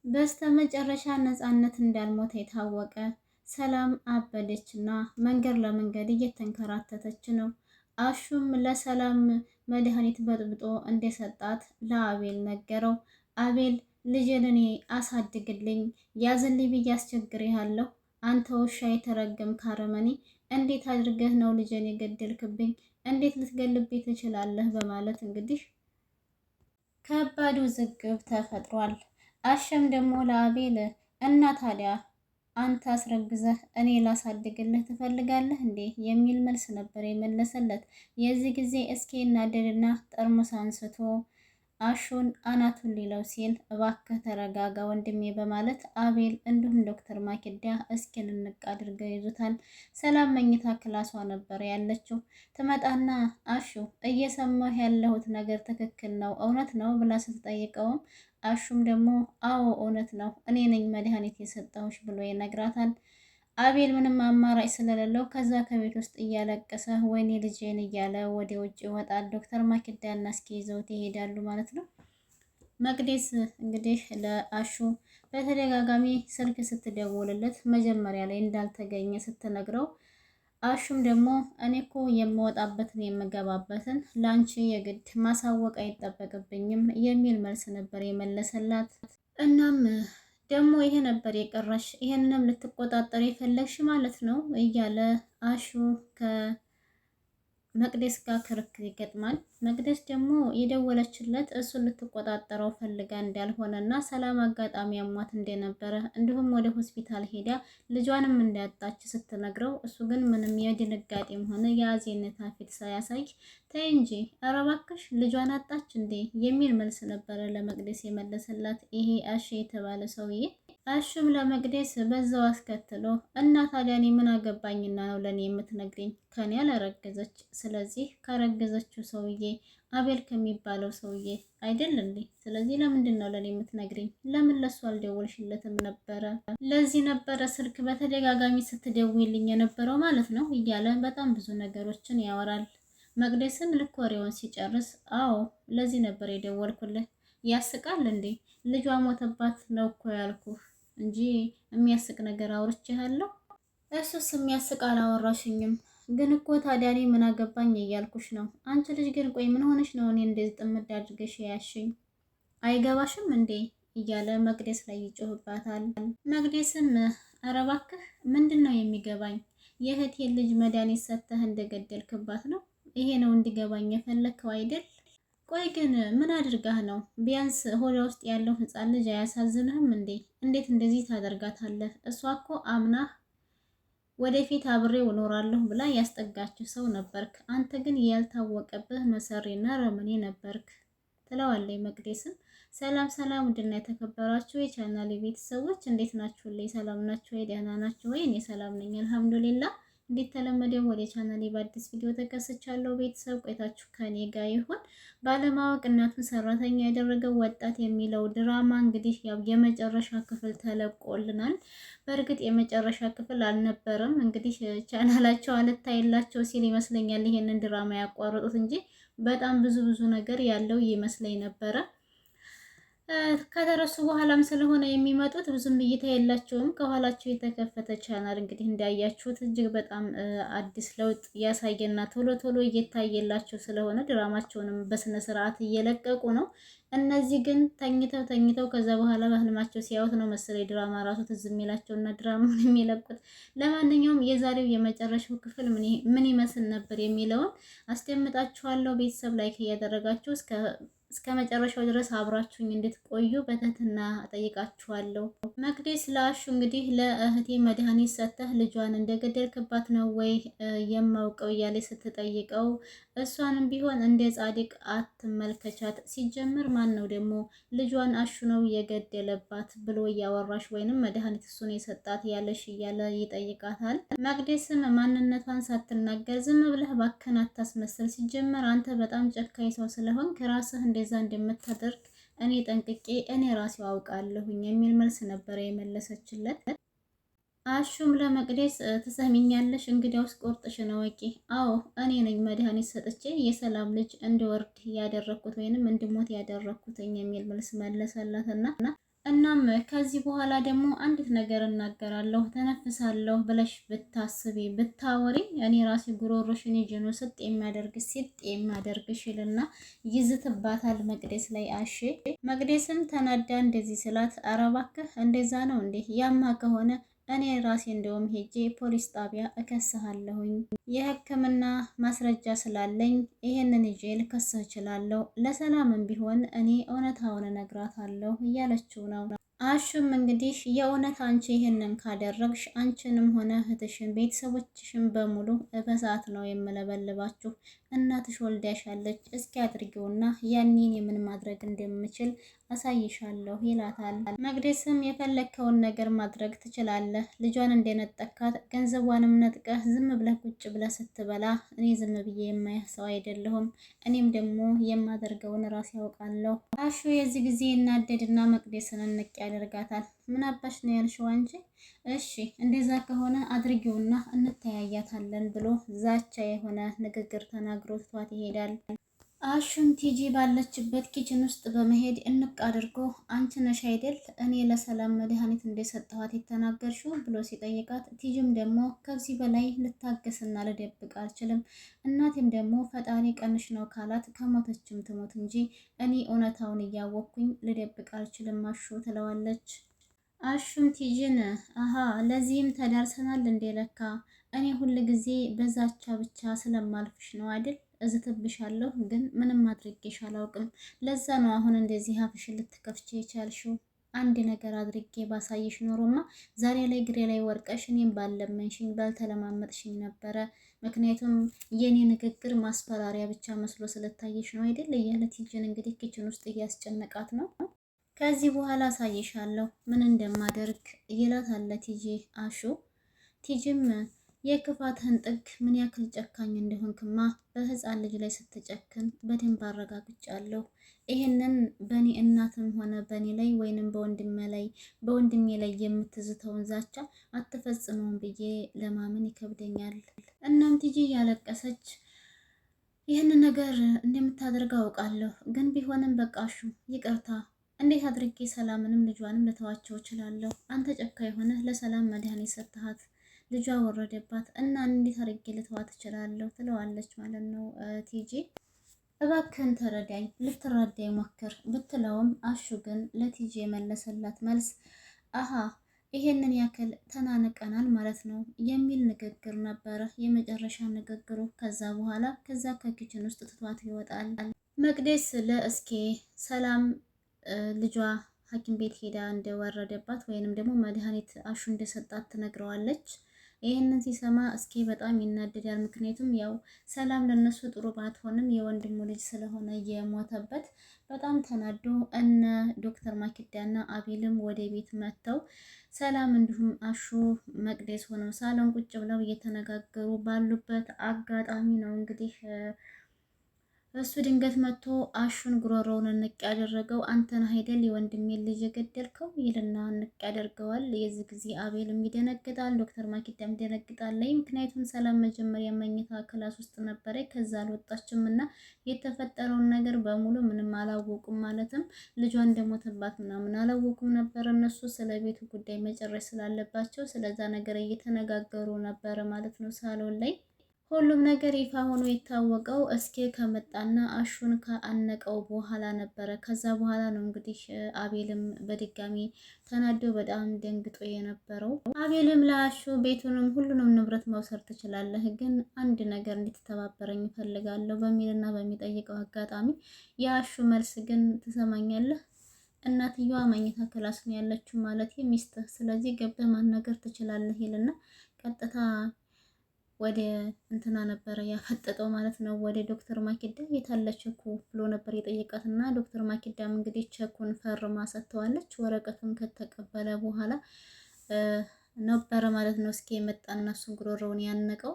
በስተመጨረሻ ነፃነት እንዳልሞተ የታወቀ ሰላም አበደችና መንገድ ለመንገድ እየተንከራተተች ነው። አሹም ለሰላም መድኃኒት በጥብጦ እንደሰጣት ለአቤል ነገረው። አቤል ልጄን እኔ አሳድግልኝ ያዝልኝ ብዬ አስቸግሬሃለሁ። አንተ ውሻ የተረገምክ አረመኔ፣ እንዴት አድርገህ ነው ልጄን የገደልክብኝ? እንዴት ልትገልብኝ ትችላለህ? በማለት እንግዲህ ከባድ ውዝግብ ተፈጥሯል። አሸም ደግሞ ለአቤል እና ታዲያ አንተ አስረግዘህ እኔ ላሳድግልህ ትፈልጋለህ እንዴ የሚል መልስ ነበር የመለሰለት። የዚህ ጊዜ እስኪ እናደድና ጠርሙስ አንስቶ አሹን አናቱን ሊለው ሲል እባክህ ተረጋጋ ወንድሜ በማለት አቤል እንዲሁም ዶክተር ማኪዳ እስኪን እንቅ አድርገው ይዙታል። ሰላም መኝታ ክላሷ ነበር ያለችው። ትመጣና አሹ እየሰማሁ ያለሁት ነገር ትክክል ነው እውነት ነው ብላ ስትጠይቀውም አሹም ደግሞ አዎ እውነት ነው እኔ ነኝ መድኃኒት የሰጠሁሽ ብሎ ይነግራታል። አቤል ምንም አማራጭ ስለሌለው ከዛ ከቤት ውስጥ እያለቀሰ ወይኔ ልጄን እያለ ወደ ውጭ ይወጣል። ዶክተር ማኪዳና እስኪ ይዘውት ይሄዳሉ ማለት ነው። መቅደስ እንግዲህ ለአሹ በተደጋጋሚ ስልክ ስትደውልለት መጀመሪያ ላይ እንዳልተገኘ ስትነግረው አሹም ደግሞ እኔ እኮ የምወጣበትን የምገባበትን ላንቺ የግድ ማሳወቅ አይጠበቅብኝም የሚል መልስ ነበር የመለሰላት። እናም ደግሞ ይሄ ነበር የቀረሽ፣ ይሄንንም ልትቆጣጠር የፈለግሽ ማለት ነው እያለ አሹ ከመቅደስ ጋር ክርክር ይገጥማል። መቅደስ ደግሞ የደወለችለት እሱን ልትቆጣጠረው ፈልጋ እንዳልሆነና ሰላም አጋጣሚ አሟት እንደነበረ እንዲሁም ወደ ሆስፒታል ሄዳ ልጇንም እንዳያጣች ስትነግረው እሱ ግን ምንም የድንጋጤም ሆነ የአዜነታ ፊት ሳያሳይ ተይ እንጂ ኧረ እባክሽ ልጇን አጣች እንዴ የሚል መልስ ነበረ ለመቅደስ የመለሰላት ይሄ አሽ የተባለ ሰውዬ። አሹም ለመቅደስ በዛው አስከትሎ እና ታዲያ እኔ ምን አገባኝና ነው ለኔ የምትነግሪኝ? ከኔ አላረገዘች፣ ስለዚህ ካረገዘችው ሰውዬ አቤል ከሚባለው ሰውዬ አይደል እንዴ? ስለዚህ ለምንድን ነው ለኔ የምትነግሪኝ? ለምን ለሱ አልደወልሽለትም ነበረ? ለዚህ ነበረ ስልክ በተደጋጋሚ ስትደውይልኝ የነበረው ማለት ነው እያለ በጣም ብዙ ነገሮችን ያወራል። መቅደስም ልክ ወሬውን ሲጨርስ አዎ ለዚህ ነበር የደወልኩልህ። ያስቃል እንዴ? ልጇ ሞተባት ነው እኮ ያልኩህ እንጂ የሚያስቅ ነገር አውርቼሃለሁ? እሱስ የሚያስቅ አላወራሽኝም። ግን እኮ ታዲያ እኔ ምን አገባኝ እያልኩሽ ነው። አንቺ ልጅ ግን ቆይ ምን ሆነሽ ነው እኔ እንደዚህ ጥምድ አድርገሽ ያሽኝ? አይገባሽም እንዴ እያለ መቅደስ ላይ ይጮህባታል። መቅደስም ኧረ እባክህ ምንድን ነው የሚገባኝ? የእህቴን ልጅ መድኃኒት ሰጥተህ እንደገደልክባት ነው ይሄ ነው እንዲገባኝ የፈለግከው አይደል? ቆይ ግን ምን አድርጋህ ነው? ቢያንስ ሆዷ ውስጥ ያለው ህፃን ልጅ አያሳዝንህም እንዴ? እንዴት እንደዚህ ታደርጋታለህ? እሷ እኮ አምናህ ወደፊት አብሬው እኖራለሁ ብላ ያስጠጋችህ ሰው ነበርክ። አንተ ግን ያልታወቀብህ መሰሪና ረመኔ ነበርክ ትለዋለች መቅደስም። ሰላም ሰላም፣ ውድና የተከበራችሁ የቻናሌ ቤተሰቦች እንዴት ናችሁልኝ? ሰላም ናችሁ ወይ? ደህና ናችሁ ወይ? እኔ ሰላም ነኝ አልሐምዱሊላህ። እንዴት ተለመደው ወደ ቻናሌ በአዲስ ቪዲዮ ተከስቻለሁ። ቤተሰብ ቆይታችሁ ከኔ ጋር ይሁን። ባለማወቅ እናቱን ሰራተኛ ያደረገው ወጣት የሚለው ድራማ እንግዲህ ያው የመጨረሻ ክፍል ተለቆልናል። በእርግጥ የመጨረሻ ክፍል አልነበረም። እንግዲህ ቻናላቸው አልታይላቸው ሲል ይመስለኛል ይሄንን ድራማ ያቋረጡት እንጂ በጣም ብዙ ነገር ያለው ይመስለኝ ነበረ። ከተረሱ በኋላም ስለሆነ የሚመጡት ብዙም እይታ የላቸውም። ከኋላቸው የተከፈተ ቻናል እንግዲህ እንዳያችሁት እጅግ በጣም አዲስ ለውጥ እያሳየና ቶሎ እየታየላቸው ስለሆነ ድራማቸውንም በስነ ስርዓት እየለቀቁ ነው። እነዚህ ግን ተኝተው ከዛ በኋላ በህልማቸው ሲያዩት ነው መሰለኝ ድራማ ራሱ ትዝ የሚላቸውና ድራማውን የሚለቁት። ለማንኛውም የዛሬው የመጨረሻው ክፍል ምን ይመስል ነበር የሚለውን አስደምጣችኋለሁ። ቤተሰብ ላይክ እያደረጋችሁ እስከ መጨረሻው ድረስ አብራችሁኝ እንድትቆዩ በትህትና እጠይቃችኋለሁ። መቅደስ ለአሹ እንግዲህ ለእህቴ መድኃኒት ሰጥተህ ልጇን እንደገደልክባት ነው ወይ የማውቀው እያለ ስትጠይቀው እሷንም ቢሆን እንደ ጻድቅ አትመልከቻት። ሲጀምር ማን ነው ደግሞ ልጇን አሹ ነው የገደለባት ብሎ እያወራሽ ወይንም መድኃኒት እሱን የሰጣት ያለሽ እያለ ይጠይቃታል። መቅደስም ማንነቷን ሳትናገር ዝም ብለህ ባከን አታስመስል። ሲጀመር አንተ በጣም ጨካኝ ሰው ስለሆን ከራስህ እንደዛ እንደምታደርግ እኔ ጠንቅቄ እኔ ራሴው አውቃለሁኝ የሚል መልስ ነበረ የመለሰችለት። አሹም ለመቅደስ ትሰሚኛለሽ? እንግዲያውስ ቁርጥሽን እወቂ። አዎ እኔ ነኝ መድኃኒት ሰጥቼ የሰላም ልጅ እንዲወርድ ያደረኩት ወይንም እንዲሞት ያደረኩትኝ የሚል መልስ መለሰላትና እናም ከዚህ በኋላ ደግሞ አንዲት ነገር እናገራለሁ ተነፍሳለሁ ብለሽ ብታስቢ ብታወሪ እኔ ራሴ ጉሮሮሽን ይዤ ነው ስጥ የሚያደርግሽ ይልና ይዝትባታል መቅደስ ላይ። አሼ መቅደስም ተናዳ እንደዚህ ስላት ኧረ እባክህ እንደዛ ነው እንዴ? ያማ ከሆነ እኔ ራሴ እንደውም ሄጄ ፖሊስ ጣቢያ እከስሃለሁኝ የሕክምና ማስረጃ ስላለኝ ይሄንን ይዤ ልከስህ እችላለሁ። ለሰላምም ቢሆን እኔ እውነታውን እነግራታለሁ እያለችው ነው። አሹም እንግዲህ የእውነት አንቺ ይህንን ካደረግሽ አንቺንም ሆነ እህትሽን ቤተሰቦችሽን በሙሉ በሰዓት ነው የምለበልባችሁ። እናትሽ ወልዳሻለች፣ እስኪ አድርጊውና ያኔን የምን ማድረግ እንደምችል አሳይሻለሁ ይላታል። መቅደስም የፈለግከውን ነገር ማድረግ ትችላለህ፣ ልጇን እንደነጠካት ገንዘቧንም ነጥቀህ ዝም ብለህ ቁጭ ብለህ ስትበላ እኔ ዝም ብዬ የማያህ ሰው አይደለሁም። እኔም ደግሞ የማደርገውን ራሴ ያውቃለሁ። አሹ የዚህ ጊዜ እናደድና መቅደስን እንቅ ያደርጋታል። ምን አባሽ ነው ያልሽው አንቺ? እሺ እንደዛ ከሆነ አድርጊውና እንተያያታለን ብሎ ዛቻ የሆነ ንግግር ተናግሮ ትቷት ይሄዳል። አሹን ቲጂ ባለችበት ኪችን ውስጥ በመሄድ እንቅ አድርጎ አንቺ ነሽ አይደል እኔ ለሰላም መድኃኒት እንደሰጠኋት የተናገርሽው ብሎ ሲጠይቃት፣ ቲጂም ደግሞ ከዚህ በላይ ልታገስና ልደብቅ አልችልም። እናቴም ደግሞ ፈጣሪ ቀንሽ ነው ካላት ከሞተችም ትሞት እንጂ እኔ እውነታውን እያወቅኩኝ ልደብቅ አልችልም አሹ ትለዋለች። አሹም ቲጂን አሀ ለዚህም ተዳርሰናል እንዴ ለካ እኔ ሁል ጊዜ በዛቻ ብቻ ስለማልፍሽ ነው አይደል እዝትብሻለሁ ግን ምንም አድርጌሽ አላውቅም። ለዛ ነው አሁን እንደዚህ አፍሽን ልትከፍቼ የቻልሽው። አንድ ነገር አድርጌ ባሳይሽ ኖሮማ ዛሬ ላይ ግሬ ላይ ወርቀሽ እኔም ባለመንሽኝ ባልተለማመጥሽኝ ነበረ። ምክንያቱም የኔ ንግግር ማስፈራሪያ ብቻ መስሎ ስለታየሽ ነው አይደል እያለ ቲጂን እንግዲህ ኪችን ውስጥ እያስጨነቃት ነው። ከዚህ በኋላ አሳይሻለሁ ምን እንደማደርግ ይላታል ቲጂ አሹ። ቲጂም የክፋትህን ጥግ ምን ያክል ጨካኝ እንደሆንክማ በህፃን ልጅ ላይ ስትጨክን በደንብ አረጋግጫለሁ። ይሄንን በእኔ እናትም ሆነ በእኔ ላይ ወይንም በወንድሜ ላይ የምትዝተውን ዛቻ አትፈጽመውም ብዬ ለማመን ይከብደኛል። እናም ቲጂ እያለቀሰች ይህንን ነገር እንደምታደርገው አውቃለሁ፣ ግን ቢሆንም በቃሹ ይቅርታ። እንዴት አድርጌ ሰላምንም ልጇንም ልተዋቸው እችላለሁ? አንተ ጨካኝ ሆነህ ለሰላም መድኃኒት ሰጥሃት ልጇ ወረደባት እና እንዴት አድርጌ ልተዋት እችላለሁ? ትለዋለች ማለት ነው ቲጂ። እባክህን ተረዳኝ፣ ልትረዳኝ ሞክር ብትለውም አሹ ግን ለቲጂ የመለሰላት መልስ አሀ ይሄንን ያክል ተናንቀናል ማለት ነው የሚል ንግግር ነበረ የመጨረሻ ንግግሩ። ከዛ በኋላ ከኪችን ውስጥ ትቷት ይወጣል። መቅደስ ለእስኬ ሰላም ልጇ ሐኪም ቤት ሄዳ እንደወረደባት ወይንም ደግሞ መድኃኒት አሹ እንደሰጣት ትነግረዋለች። ይህንን ሲሰማ እስኪ በጣም ይናደዳል። ምክንያቱም ያው ሰላም ለነሱ ጥሩ ባትሆንም የወንድሙ ልጅ ስለሆነ የሞተበት በጣም ተናዶ እነ ዶክተር ማኪዳና አቤልም ወደ ቤት መጥተው ሰላም እንዲሁም አሹ መቅደስ ሆነው ሳሎን ቁጭ ብለው እየተነጋገሩ ባሉበት አጋጣሚ ነው እንግዲህ እሱ ድንገት መጥቶ አሹን ጉሮሮውን እንቅ ያደረገው። አንተን አይደል የወንድሜን ልጅ የገደልከው ይልና እንቅ ያደርገዋል። የዚህ ጊዜ አቤልም ይደነግጣል፣ ዶክተር ማኪዳም ይደነግጣለች። ምክንያቱም ሰላም መጀመሪያ መኝታ ክላስ ውስጥ ነበረ፣ ከዛ አልወጣችም እና የተፈጠረውን ነገር በሙሉ ምንም አላወቁም። ማለትም ልጇ እንደሞተባት ምናምን አላወቁም ነበር። እነሱ ስለ ቤቱ ጉዳይ መጨረስ ስላለባቸው ስለዛ ነገር እየተነጋገሩ ነበረ ማለት ነው ሳሎን ላይ። ሁሉም ነገር ይፋ ሆኖ የታወቀው እስኪ ከመጣና አሹን ከአነቀው በኋላ ነበረ። ከዛ በኋላ ነው እንግዲህ አቤልም በድጋሚ ተናዶ በጣም ደንግጦ የነበረው። አቤልም ለአሹ ቤቱንም ሁሉንም ንብረት መውሰድ ትችላለህ፣ ግን አንድ ነገር እንድትተባበረኝ እፈልጋለሁ በሚልና በሚጠይቀው አጋጣሚ የአሹ መልስ ግን ትሰማኛለህ፣ እናትየዋ መኝታ ክላስ ነው ያለችው ማለት ሚስትህ፣ ስለዚህ ገብተህ ማናገር ትችላለህ ይልና ቀጥታ ወደ እንትና ነበረ ያፈጠጠው ማለት ነው። ወደ ዶክተር ማኪዳ የታለ ቸኩ ብሎ ነበር የጠየቃትና ዶክተር ማኪዳም እንግዲህ ቸኩን ፈርማ ሰጥተዋለች። ወረቀቱን ከተቀበለ በኋላ ነበረ ማለት ነው እስኪ የመጣና እሱን ጉሮሮውን ያነቀው።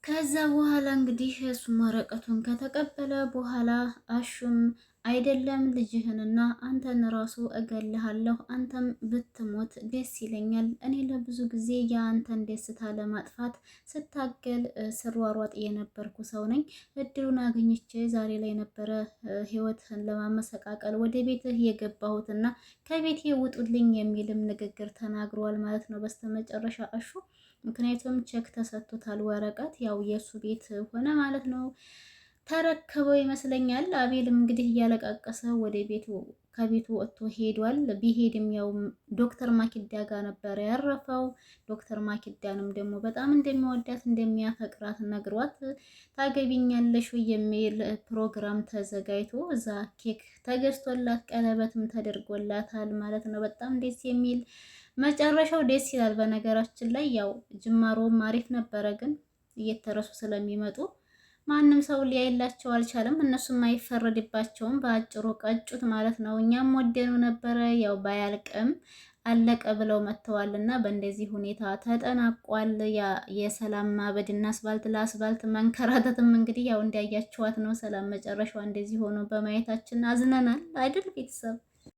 ከዛ በኋላ እንግዲህ እሱም ወረቀቱን ከተቀበለ በኋላ አሹም አይደለም ልጅህንና አንተን ራሱ እገልሃለሁ፣ አንተም ብትሞት ደስ ይለኛል። እኔ ለብዙ ጊዜ የአንተን ደስታ ለማጥፋት ስታገል ስሯሯጥ የነበርኩ ሰው ነኝ። እድሉን አግኝቼ ዛሬ ላይ ነበረ ህይወትህን ለማመሰቃቀል ወደ ቤትህ የገባሁትና ከቤቴ ውጡልኝ የሚልም ንግግር ተናግሯል ማለት ነው በስተመጨረሻ አሹ። ምክንያቱም ቼክ ተሰጥቶታል ወረቀት ያው የእሱ ቤት ሆነ ማለት ነው። ተረከበው ይመስለኛል። አቤልም እንግዲህ እያለቃቀሰ ወደ ቤቱ ከቤቱ ወጥቶ ሄዷል። ቢሄድም ያው ዶክተር ማኪዳ ጋር ነበረ ያረፈው። ዶክተር ማኪዳንም ደግሞ በጣም እንደሚወዳት እንደሚያፈቅራት ነግሯት ታገቢኛለሽ የሚል ፕሮግራም ተዘጋጅቶ እዛ ኬክ ተገዝቶላት ቀለበትም ተደርጎላታል ማለት ነው። በጣም ደስ የሚል መጨረሻው ደስ ይላል። በነገራችን ላይ ያው ጅማሮም አሪፍ ነበረ፣ ግን እየተረሱ ስለሚመጡ ማንም ሰው ሊያይላቸው አልቻለም። እነሱም አይፈረድባቸውም። በአጭሩ ቀጩት ማለት ነው። እኛም ወደኑ ነበረ ያው ባያልቅም አለቀ ብለው መጥተዋል እና በእንደዚህ ሁኔታ ተጠናቋል። የሰላም ማበድና አስፋልት ለአስፋልት መንከራተትም እንግዲህ ያው እንዳያችኋት ነው። ሰላም መጨረሻዋ እንደዚህ ሆኖ በማየታችን አዝነናል አይደል ቤተሰብ?